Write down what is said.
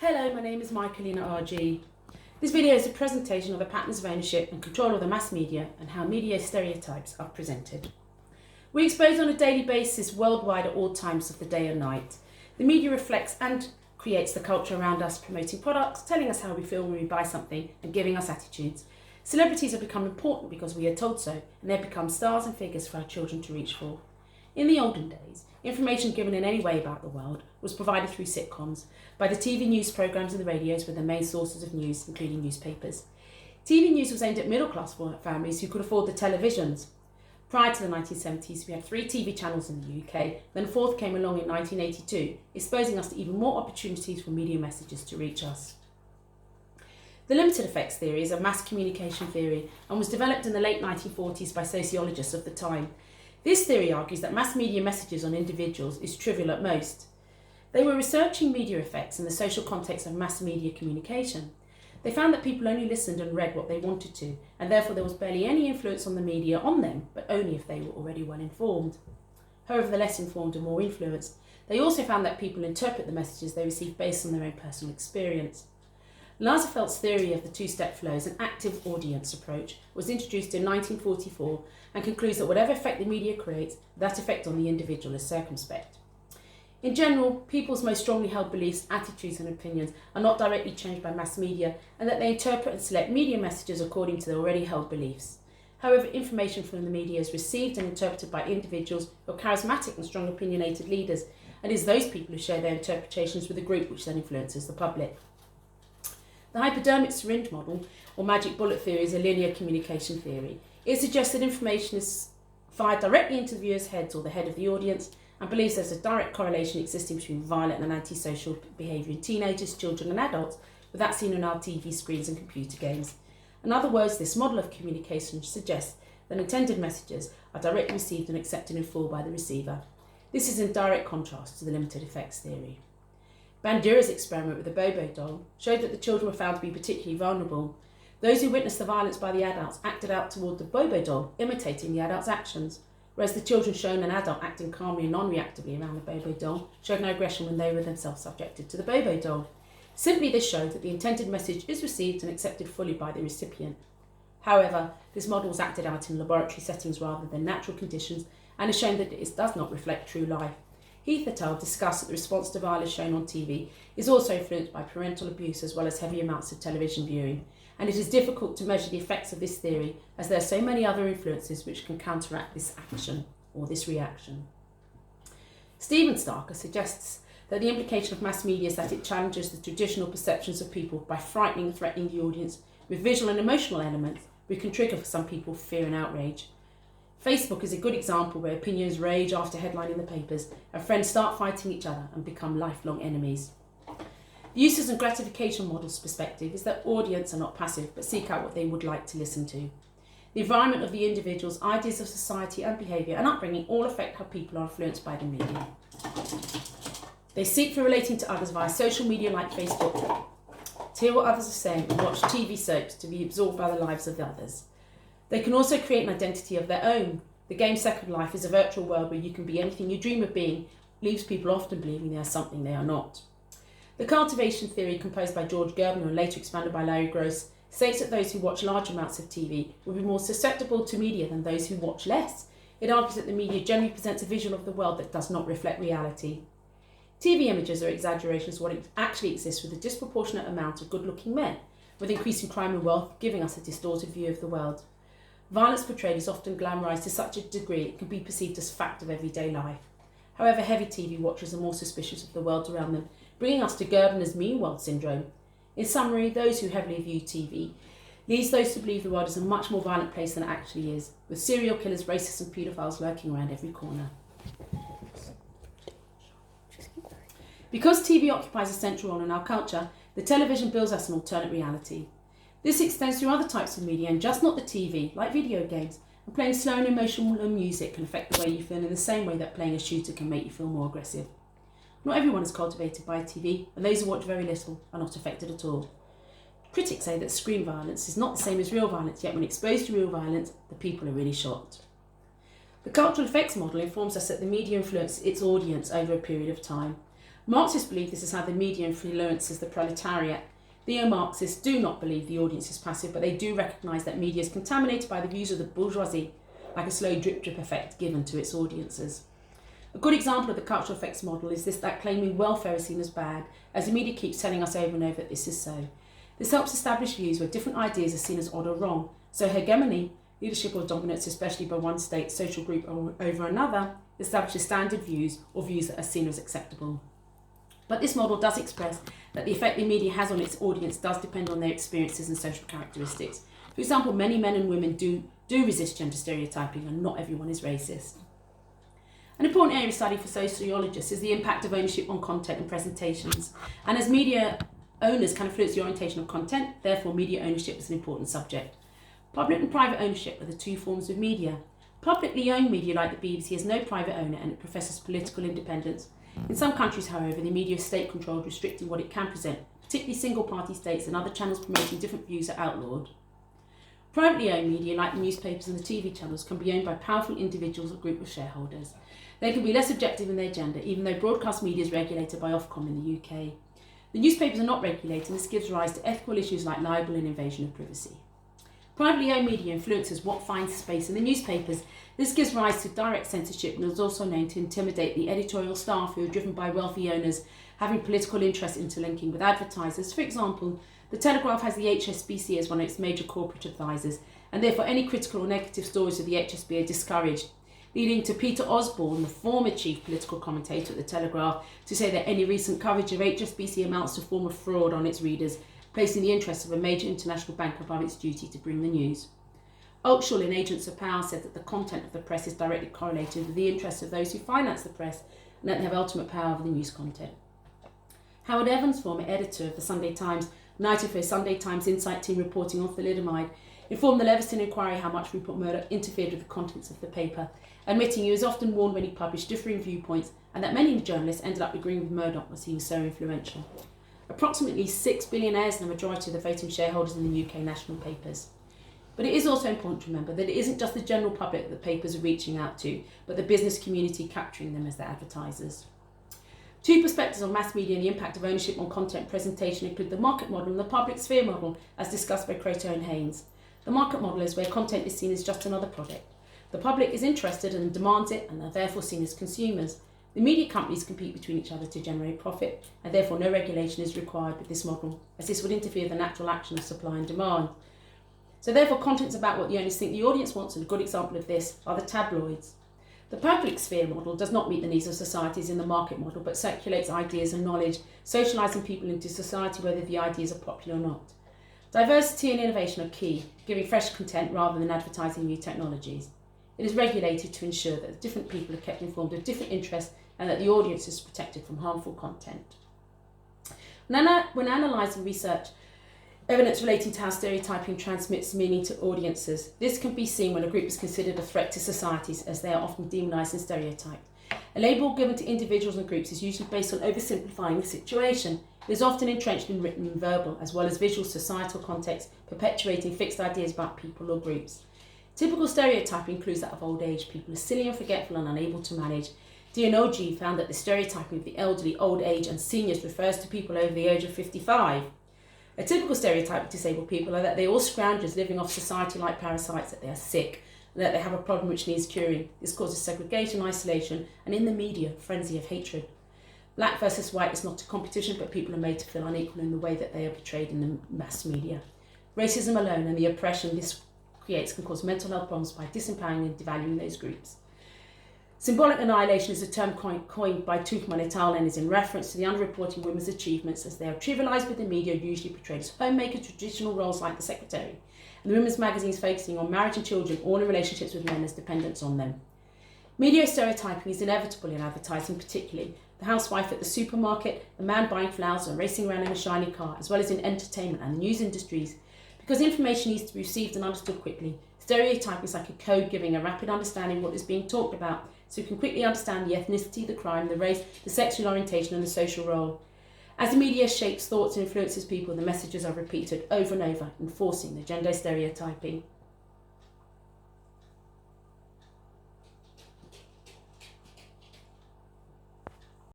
Hello, my name is Michaelina RG. This video is a presentation of the patterns of ownership and control of the mass media and how media stereotypes are presented. We expose on a daily basis worldwide at all times of the day and night. The media reflects and creates the culture around us, promoting products, telling us how we feel when we buy something and giving us attitudes. Celebrities have become important because we are told so, and they've become stars and figures for our children to reach for. In the olden days, information given in any way about the world was provided through sitcoms, by the TV news programmes and the radios were the main sources of news, including newspapers. TV news was aimed at middle-class families who could afford the televisions. Prior to the 1970s, we had 3 TV channels in the UK, then a fourth came along in 1982, exposing us to even more opportunities for media messages to reach us. The limited effects theory is a mass communication theory and was developed in the late 1940s by sociologists of the time. This theory argues that mass media messages on individuals is trivial at most. They were researching media effects in the social context of mass media communication. They found that people only listened and read what they wanted to, and therefore there was barely any influence on the media on them, but only if they were already well informed. However, the less informed are more influenced. They also found that people interpret the messages they receive based on their own personal experience. Lazafeld's theory of the two-step flows, an active audience approach, was introduced in 1944 and concludes that whatever effect the media creates, that effect on the individual is circumspect. In general, people's most strongly held beliefs, attitudes and opinions are not directly changed by mass media, and that they interpret and select media messages according to their already held beliefs. However, information from the media is received and interpreted by individuals who are charismatic and strong opinionated leaders, and it is those people who share their interpretations with a group which then influences the public. The hypodermic syringe model, or magic bullet theory, is a linear communication theory. It suggests that information is fired directly into the viewer's heads or the head of the audience, and believes there's a direct correlation existing between violent and antisocial behaviour in teenagers, children and adults, with that seen on our TV screens and computer games. In other words, this model of communication suggests that intended messages are directly received and accepted in full by the receiver. This is in direct contrast to the limited effects theory. Bandura's experiment with the Bobo doll showed that the children were found to be particularly vulnerable. Those who witnessed the violence by the adults acted out toward the Bobo doll, imitating the adults' actions, whereas the children shown an adult acting calmly and non-reactively around the Bobo doll showed no aggression when they were themselves subjected to the Bobo doll. Simply this showed that the intended message is received and accepted fully by the recipient. However, this model was acted out in laboratory settings rather than natural conditions and has shown that it does not reflect true life. Heath et al. Discussed that the response to violence shown on TV is also influenced by parental abuse as well as heavy amounts of television viewing, and it is difficult to measure the effects of this theory as there are so many other influences which can counteract this action or this reaction. Stephen Starker suggests that the implication of mass media is that it challenges the traditional perceptions of people by frightening and threatening the audience with visual and emotional elements which can trigger for some people fear and outrage. Facebook is a good example where opinions rage after headlining the papers and friends start fighting each other and become lifelong enemies. The uses and gratification model's perspective is that audience are not passive but seek out what they would like to listen to. The environment of the individual's ideas of society and behaviour and upbringing all affect how people are influenced by the media. They seek for relating to others via social media like Facebook, to hear what others are saying and watch TV soaps to be absorbed by the lives of the others. They can also create an identity of their own. The game Second Life is a virtual world where you can be anything you dream of being, leaves people often believing they are something they are not. The cultivation theory, composed by George Gerbner and later expanded by Larry Gross, states that those who watch large amounts of TV will be more susceptible to media than those who watch less. It argues that the media generally presents a visual of the world that does not reflect reality. TV images are exaggerations of what actually exists, with a disproportionate amount of good-looking men, with increasing crime and wealth giving us a distorted view of the world. Violence portrayed is often glamorised to such a degree it can be perceived as fact of everyday life. However, heavy TV watchers are more suspicious of the world around them, bringing us to Gerbner's mean world syndrome. In summary, those who heavily view TV leads those to believe the world is a much more violent place than it actually is, with serial killers, racists and paedophiles lurking around every corner. Because TV occupies a central role in our culture, the television builds us an alternate reality. This extends to other types of media and just not the TV, like video games, and playing slow and emotional music can affect the way you feel in the same way that playing a shooter can make you feel more aggressive. Not everyone is cultivated by TV, and those who watch very little are not affected at all. Critics say that screen violence is not the same as real violence, yet when exposed to real violence, the people are really shocked. The cultural effects model informs us that the media influences its audience over a period of time. Marxists believe this is how the media influences the proletariat. Neo-Marxists do not believe the audience is passive, but they do recognise that media is contaminated by the views of the bourgeoisie, like a slow drip-drip effect given to its audiences. A good example of the cultural effects model is that claiming welfare is seen as bad, as the media keeps telling us over and over that this is so. This helps establish views where different ideas are seen as odd or wrong. So hegemony, leadership or dominance, especially by one state, social group over another, establishes standard views or views that are seen as acceptable. But this model does express that the effect the media has on its audience does depend on their experiences and social characteristics. For example, many men and women do resist gender stereotyping, and not everyone is racist. An important area of study for sociologists is the impact of ownership on content and presentations. And as media owners can influence the orientation of content, therefore media ownership is an important subject. Public and private ownership are the two forms of media. Publicly owned media like the BBC has no private owner and it professes political independence. In some countries, however, the media is state-controlled, restricting what it can present. Particularly single-party states and other channels promoting different views are outlawed. Privately owned media, like the newspapers and the TV channels, can be owned by powerful individuals or group of shareholders. They can be less objective in their agenda, even though broadcast media is regulated by Ofcom in the UK. The newspapers are not regulated, and this gives rise to ethical issues like libel and invasion of privacy. Privately owned media influences what finds space in the newspapers. This gives rise to direct censorship and is also known to intimidate the editorial staff who are driven by wealthy owners having political interests interlinking with advertisers. For example, the Telegraph has the HSBC as one of its major corporate advisors, and therefore any critical or negative stories of the HSBC are discouraged, leading to Peter Osborne, the former chief political commentator at the Telegraph, to say that any recent coverage of HSBC amounts to a form of fraud on its readers, placing the interests of a major international bank above its duty to bring the news. Oakeshall in Agents of Power said that the content of the press is directly correlated with the interests of those who finance the press and that they have ultimate power over the news content. Howard Evans, former editor of the Sunday Times, knighted for his Sunday Times Insight team reporting on thalidomide, informed the Leviston inquiry how much Rupert Murdoch interfered with the contents of the paper, admitting he was often warned when he published differing viewpoints and that many journalists ended up agreeing with Murdoch as he was so influential. Approximately 6 billionaires are the majority of the voting shareholders in the UK national papers. But it is also important to remember that it isn't just the general public that the papers are reaching out to, but the business community capturing them as their advertisers. Two perspectives on mass media and the impact of ownership on content presentation include the market model and the public sphere model, as discussed by Croteau and Haynes. The market model is where content is seen as just another product. The public is interested and demands it and are therefore seen as consumers. The media companies compete between each other to generate profit, and therefore no regulation is required with this model, as this would interfere with the natural action of supply and demand. So therefore content's about what the owners think the audience wants, and a good example of this are the tabloids. The public sphere model does not meet the needs of societies in the market model, but circulates ideas and knowledge, socialising people into society whether the ideas are popular or not. Diversity and innovation are key, giving fresh content rather than advertising new technologies. It is regulated to ensure that different people are kept informed of different interests and that the audience is protected from harmful content. When analysing research evidence relating to how stereotyping transmits meaning to audiences, this can be seen when a group is considered a threat to societies, as they are often demonised and stereotyped. A label given to individuals and groups is usually based on oversimplifying the situation. It is often entrenched in written and verbal, as well as visual societal context, perpetuating fixed ideas about people or groups. Typical stereotyping includes that of old age. People are silly and forgetful and unable to manage. DNOG found that the stereotyping of the elderly, old age and seniors refers to people over the age of 55. A typical stereotype of disabled people are that they are all scroungers living off society like parasites, that they are sick, and that they have a problem which needs curing. This causes segregation, isolation, and in the media, frenzy of hatred. Black versus white is not a competition, but people are made to feel unequal in the way that they are portrayed in the mass media. Racism alone and the oppression this creates can cause mental health problems by disempowering and devaluing those groups. Symbolic annihilation is a term coined by Tuchman et al. And is in reference to the underreporting women's achievements, as they are trivialised with the media, usually portrayed as homemakers, traditional roles like the secretary, and the women's magazines focusing on marriage and children, all in relationships with men as dependents on them. Media stereotyping is inevitable in advertising, particularly the housewife at the supermarket, the man buying flowers or racing around in a shiny car, as well as in entertainment and the news industries. Because information needs to be received and understood quickly, stereotyping is like a code giving a rapid understanding of what is being talked about, so you can quickly understand the ethnicity, the crime, the race, the sexual orientation and the social role. As the media shapes thoughts and influences people, the messages are repeated over and over, enforcing the gender stereotyping.